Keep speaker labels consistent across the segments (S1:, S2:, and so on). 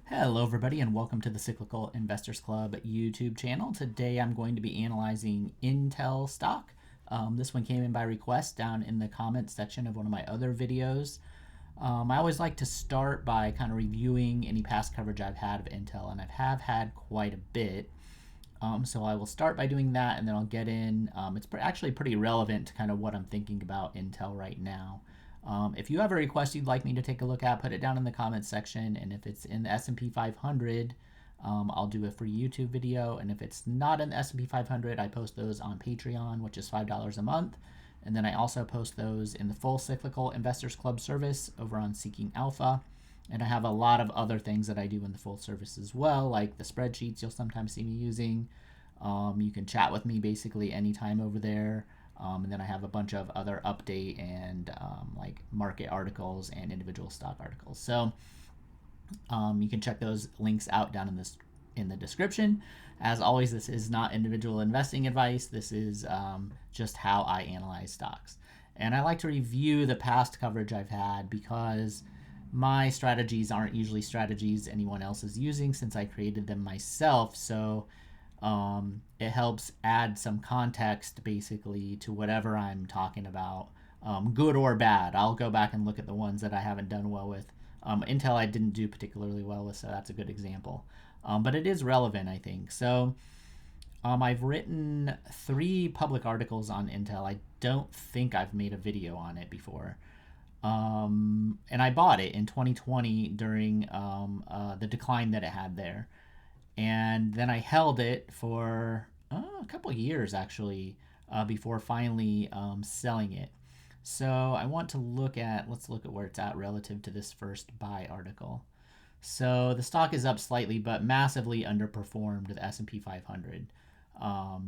S1: Hello everybody and welcome to the Cyclical Investors Club YouTube channel. Today I'm going to be analyzing Intel stock. This one came in by request down in the comments section of one of my other videos. I always like to start by kind of reviewing any past coverage I've had of Intel, and I have had quite a bit. So I will start by doing that, and then I'll get in. It's actually pretty relevant to kind of what I'm thinking about Intel right now. If you have a request you'd like me to take a look at, put it down in the comments section. And if it's in the S&P 500, I'll do a free YouTube video. And if it's not in the S&P 500, I post those on Patreon, which is $5 a month. And then I also post those in the full Cyclical Investors Club service over on Seeking Alpha. And I have a lot of other things that I do in the full service as well, like the spreadsheets you'll sometimes see me using. You can chat with me basically anytime over there. And then I have a bunch of other update and like market articles and individual stock articles. So you can check those links out down in the description. As always, this is not individual investing advice. This is just how I analyze stocks. And I like to review the past coverage I've had because my strategies aren't usually strategies anyone else is using since I created them myself. So it helps add some context basically to whatever I'm talking about, good or bad. I'll go back and look at the ones that I haven't done well with. Intel I didn't do particularly well with, so that's a good example. But it is relevant, I think. So I've written 3 public articles on Intel. I don't think I've made a video on it before. And I bought it in 2020 during the decline that it had there. And then I held it for a couple years actually before finally selling it. So I want to let's look at where it's at relative to this first buy article. So the stock is up slightly, but massively underperformed the S&P 500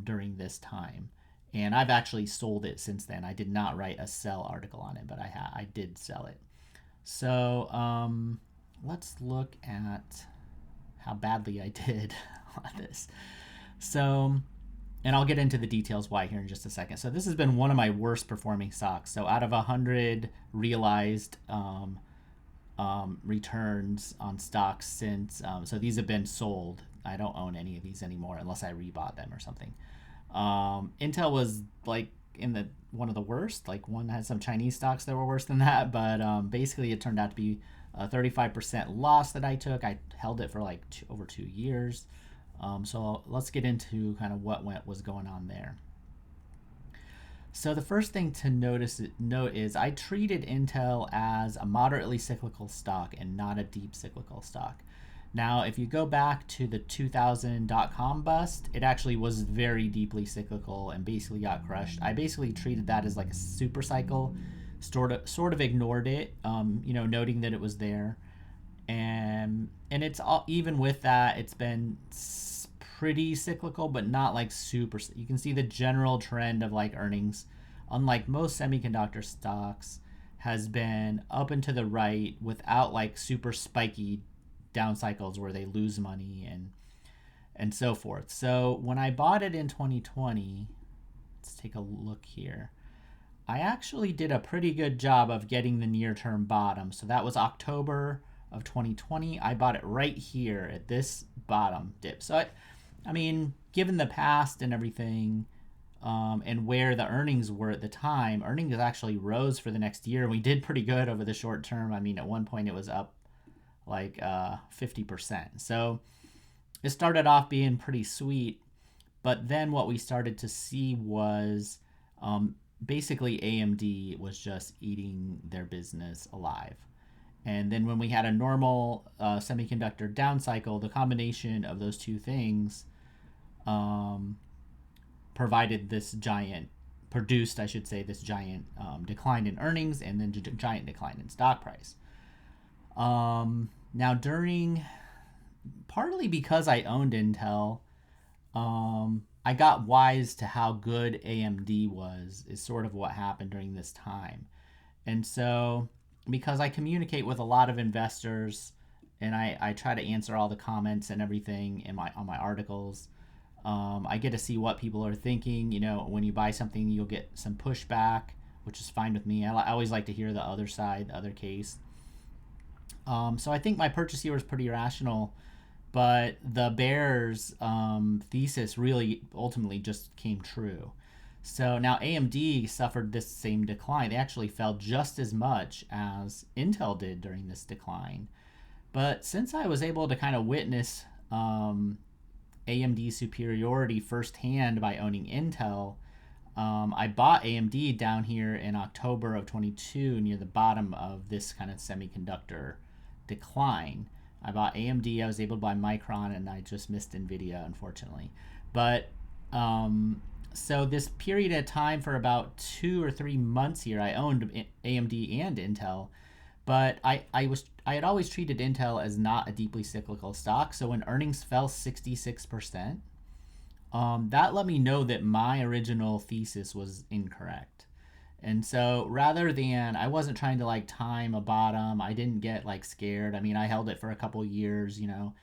S1: during this time. And I've actually sold it since then. I did not write a sell article on it, but I did sell it. So let's look at how badly I did on this. So, and I'll get into the details why here in just a second. So this has been one of my worst performing stocks. So out of 100 realized returns on stocks since, so these have been sold. I don't own any of these anymore unless I rebought them or something. Intel was like in one of the worst. Like one had some Chinese stocks that were worse than that, but basically it turned out to be a 35% loss that I took. I held it for like over 2 years. So let's get into kind of what was going on there. So the first thing to note is I treated Intel as a moderately cyclical stock and not a deep cyclical stock. Now, if you go back to the 2000 dot-com bust, it actually was very deeply cyclical and basically got crushed. I basically treated that as like a super cycle, sort of ignored it, noting that it was there. And it's all, even with that, it's been pretty cyclical, but not like super. You can see the general trend of like earnings, unlike most semiconductor stocks, has been up and to the right without like super spiky down cycles where they lose money and so forth. So when I bought it in 2020, let's take a look here. I actually did a pretty good job of getting the near-term bottom. So that was October of 2020. I bought it right here at this bottom dip. So I mean, given the past and everything, and where the earnings were at the time, earnings actually rose for the next year. We did pretty good over the short term. I mean, at one point it was up like 50%. So it started off being pretty sweet, but then what we started to see was basically AMD was just eating their business alive. And then when we had a normal semiconductor down cycle, the combination of those two things produced this giant decline in earnings and then giant decline in stock price. Now partly because I owned Intel, I got wise to how good AMD was, is sort of what happened during this time. And so because I communicate with a lot of investors and I try to answer all the comments and everything on my articles, I get to see what people are thinking. When you buy something, you'll get some pushback, which is fine with me. I always like to hear the other side, the other case. So I think my purchase here was pretty rational, but the bears thesis really ultimately just came true. So now AMD suffered this same decline. They actually fell just as much as Intel did during this decline. But since I was able to kind of witness AMD superiority firsthand by owning Intel, I bought AMD down here in October of 22 near the bottom of this kind of semiconductor decline. I bought AMD. I was able to buy Micron, and I just missed Nvidia, unfortunately. But so this period of time for about 2 or 3 months here, I owned AMD and Intel, but I had always treated Intel as not a deeply cyclical stock. So when earnings fell 66%, that let me know that my original thesis was incorrect. And so rather than, I wasn't trying to like time a bottom, I didn't get like scared. I mean, I held it for a couple years, you know.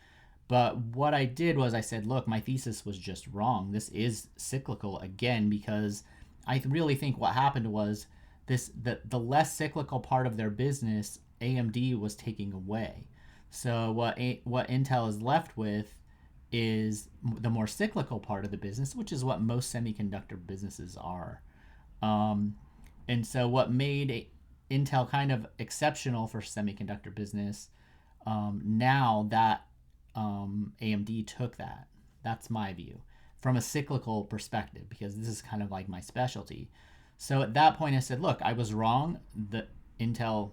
S1: But what I did was I said, look, my thesis was just wrong. This is cyclical again, because I really think what happened was the less cyclical part of their business, AMD was taking away. So what Intel is left with is the more cyclical part of the business, which is what most semiconductor businesses are. And so what made Intel kind of exceptional for semiconductor business, now that AMD took that. That's my view from a cyclical perspective, because this is kind of like my specialty. So at that point, I said, look, I was wrong. The Intel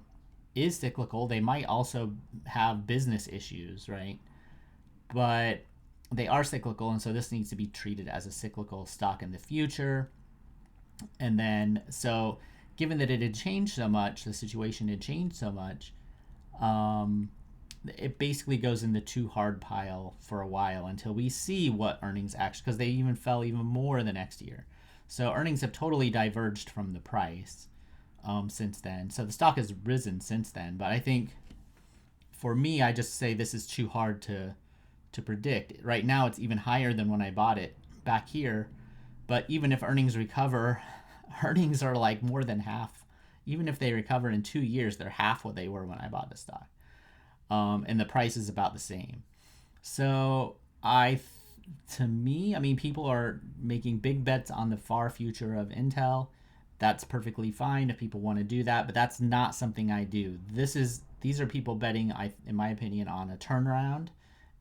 S1: is cyclical. They might also have business issues, right? But they are cyclical, and so this needs to be treated as a cyclical stock in the future. And then, so given that it had changed so much, the situation had changed so much, it basically goes in the too hard pile for a while until we see what earnings actually, because they even fell even more the next year. So earnings have totally diverged from the price since then. So the stock has risen since then. But I think for me, I just say this is too hard to predict. Right now, it's even higher than when I bought it back here. But even if earnings recover, earnings are like more than half. Even if they recover in 2 years, they're half what they were when I bought the stock. And the price is about the same. So to me, I mean, people are making big bets on the far future of Intel. That's perfectly fine if people want to do that, but that's not something I do. These are people betting, in my opinion, on a turnaround,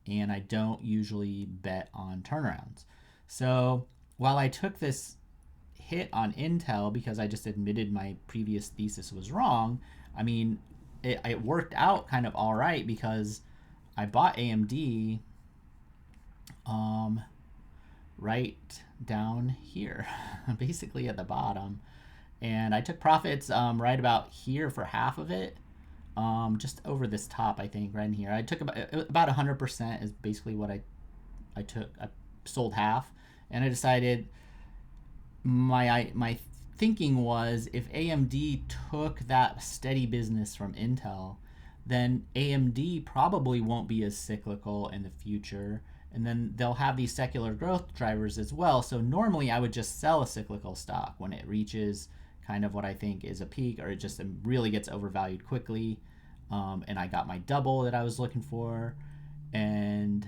S1: and I don't usually bet on turnarounds. So while I took this hit on Intel because I just admitted my previous thesis was wrong, I mean, it worked out kind of all right because I bought AMD right down here, basically at the bottom. And I took profits right about here for half of it, just over this top, I think, right in here. I took about 100% is basically what I took. I sold half, and I decided my thinking was if AMD took that steady business from Intel, then AMD probably won't be as cyclical in the future. And then they'll have these secular growth drivers as well. So normally I would just sell a cyclical stock when it reaches kind of what I think is a peak, or it just really gets overvalued quickly. And I got my double that I was looking for. And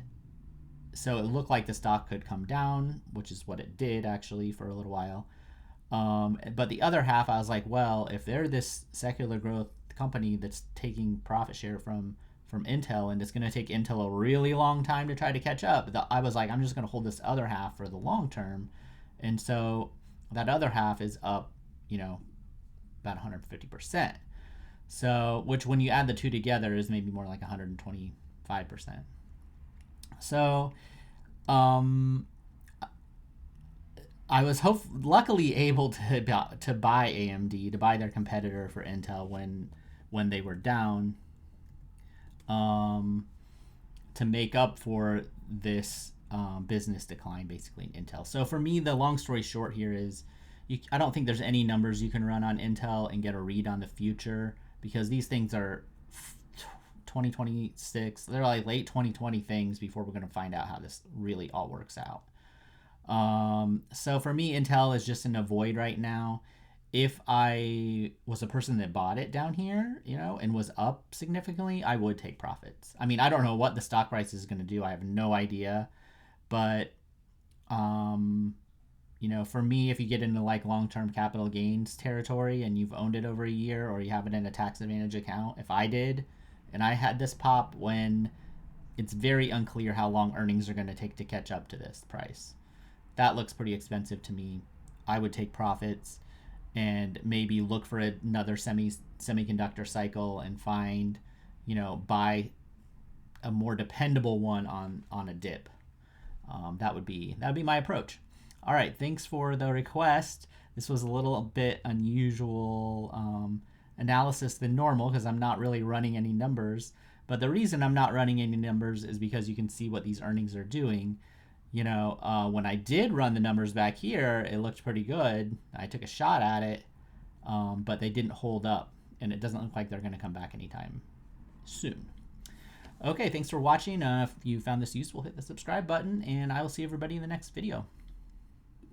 S1: so it looked like the stock could come down, which is what it did actually for a little while. But the other half, I was like, well, if they're this secular growth company that's taking profit share from Intel, and it's going to take Intel a really long time to try to catch up, I was like, I'm just going to hold this other half for the long term. And so that other half is up, about 150%. So, which when you add the two together is maybe more like 125%. So, I was luckily able to buy AMD, to buy their competitor for Intel when they were down, to make up for this business decline basically in Intel. So for me, the long story short here is I don't think there's any numbers you can run on Intel and get a read on the future, because these things are 2026. They're like late 2020 things before we're going to find out how this really all works out. So for me, Intel is just in a void right now. if I was a person that bought it down here, you know, and was up significantly, I would take profits. I mean, I don't know what the stock price is going to do. I have no idea. But, um, you know, for me, if you get into like long-term capital gains territory and you've owned it over a year or you have it in a tax advantage account, if I did, and I had this pop when it's very unclear how long earnings are going to take to catch up to this price, that looks pretty expensive to me. I would take profits and maybe look for another semiconductor cycle and find, you know, buy a more dependable one on a dip. That would be my approach. All right, thanks for the request. This was a little bit unusual analysis than normal because I'm not really running any numbers. But the reason I'm not running any numbers is because you can see what these earnings are doing. You know, when I did run the numbers back here, it looked pretty good. I took a shot at it, but they didn't hold up, and it doesn't look like they're going to come back anytime soon. Okay, thanks for watching. If you found this useful, hit the subscribe button, and I will see everybody in the next video.